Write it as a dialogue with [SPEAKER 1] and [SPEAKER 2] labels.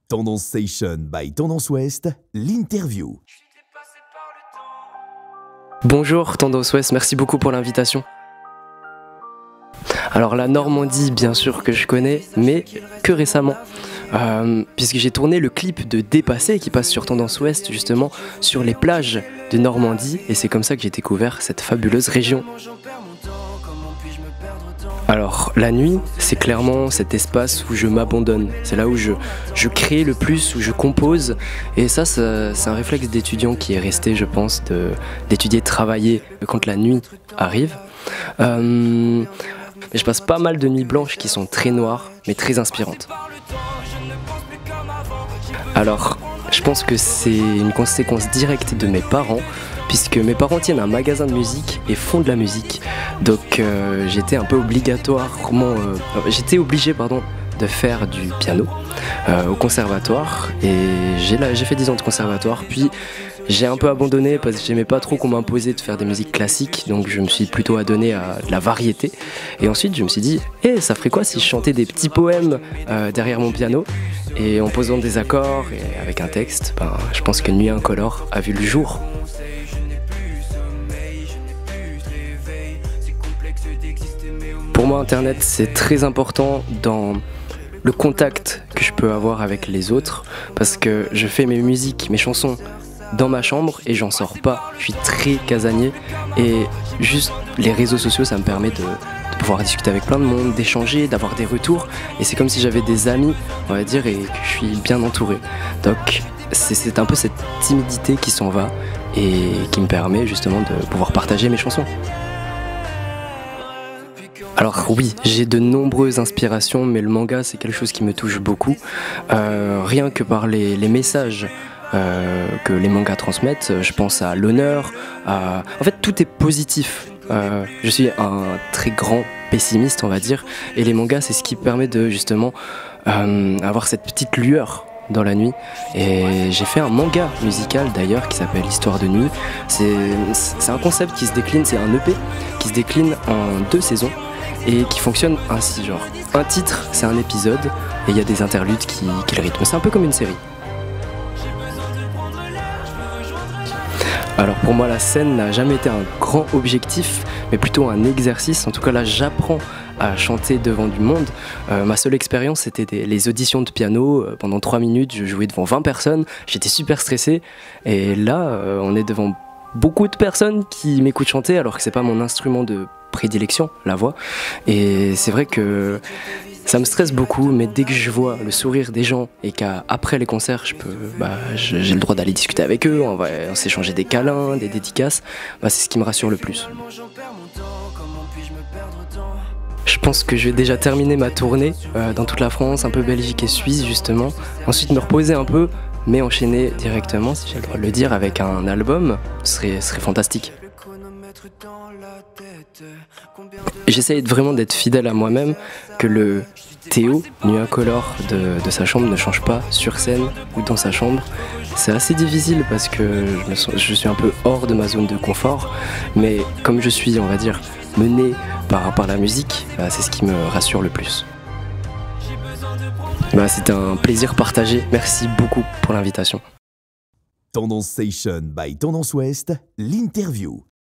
[SPEAKER 1] Tendance Station by Tendance Ouest, l'interview.
[SPEAKER 2] Bonjour Tendance Ouest, merci beaucoup pour l'invitation. Alors la Normandie, bien sûr que je connais, mais que récemment. Puisque j'ai tourné le clip de Dépassé qui passe sur Tendance Ouest, justement, sur les plages de Normandie, et c'est comme ça que j'ai découvert cette fabuleuse région. Alors la nuit, c'est clairement cet espace où je m'abandonne, c'est là où je crée le plus, où je compose, et ça c'est un réflexe d'étudiant qui est resté, je pense, d'étudier, de travailler quand la nuit arrive. Mais je passe pas mal de nuits blanches qui sont très noires, mais très inspirantes. Alors, je pense que c'est une conséquence directe de mes parents, puisque mes parents tiennent un magasin de musique et font de la musique. Donc j'étais un peu obligé de faire du piano au conservatoire, et j'ai fait 10 ans de conservatoire, puis j'ai un peu abandonné parce que j'aimais pas trop qu'on m'imposait de faire des musiques classiques, donc je me suis plutôt adonné à de la variété. Et ensuite je me suis dit, ça ferait quoi si je chantais des petits poèmes derrière mon piano, et en posant des accords et avec un texte. Je pense que Nuit Incolore a vu le jour. Pour moi, Internet, c'est très important dans le contact que je peux avoir avec les autres, parce que je fais mes musiques, mes chansons dans ma chambre et j'en sors pas. Je suis très casanier, et juste les réseaux sociaux, ça me permet de pouvoir discuter avec plein de monde, d'échanger, d'avoir des retours, et c'est comme si j'avais des amis, on va dire, et que je suis bien entouré. Donc c'est un peu cette timidité qui s'en va et qui me permet justement de pouvoir partager mes chansons. Alors oui, j'ai de nombreuses inspirations, mais le manga, c'est quelque chose qui me touche beaucoup. Rien que par les messages que les mangas transmettent, je pense à l'honneur, en fait tout est positif. Je suis un très grand pessimiste, on va dire, et les mangas, c'est ce qui permet de justement avoir cette petite lueur dans la nuit. Et j'ai fait un manga musical d'ailleurs qui s'appelle Histoire de nuit. C'est un concept qui se décline, c'est un EP qui se décline en 2 saisons et qui fonctionne ainsi, genre un titre c'est un épisode et il y a des interludes qui le rythment. C'est un peu comme une série. Alors pour moi, la scène n'a jamais été un grand objectif, mais plutôt un exercice. En tout cas là, j'apprends à chanter devant du monde. Ma seule expérience, c'était les auditions de piano. Pendant 3 minutes, je jouais devant 20 personnes, j'étais super stressé. Et là, on est devant beaucoup de personnes qui m'écoutent chanter, alors que c'est pas mon instrument de prédilection, la voix. Et c'est vrai que ça me stresse beaucoup, mais dès que je vois le sourire des gens et qu'après les concerts, j'ai le droit d'aller discuter avec eux, on va s'échanger des câlins, des dédicaces, c'est ce qui me rassure le plus. Je pense que je vais déjà terminer ma tournée dans toute la France, un peu Belgique et Suisse justement. Ensuite me reposer un peu, mais enchaîner directement, si j'ai le droit de le dire, avec un album, ce serait fantastique. J'essaye vraiment d'être fidèle à moi-même, que le Théo, Nuit Incolore de sa chambre ne change pas sur scène ou dans sa chambre. C'est assez difficile parce que je suis un peu hors de ma zone de confort, mais comme je suis, on va dire, mené par la musique, c'est ce qui me rassure le plus. C'était un plaisir partagé, merci beaucoup pour l'invitation.
[SPEAKER 1] Tendance Station by Tendance Ouest, l'interview.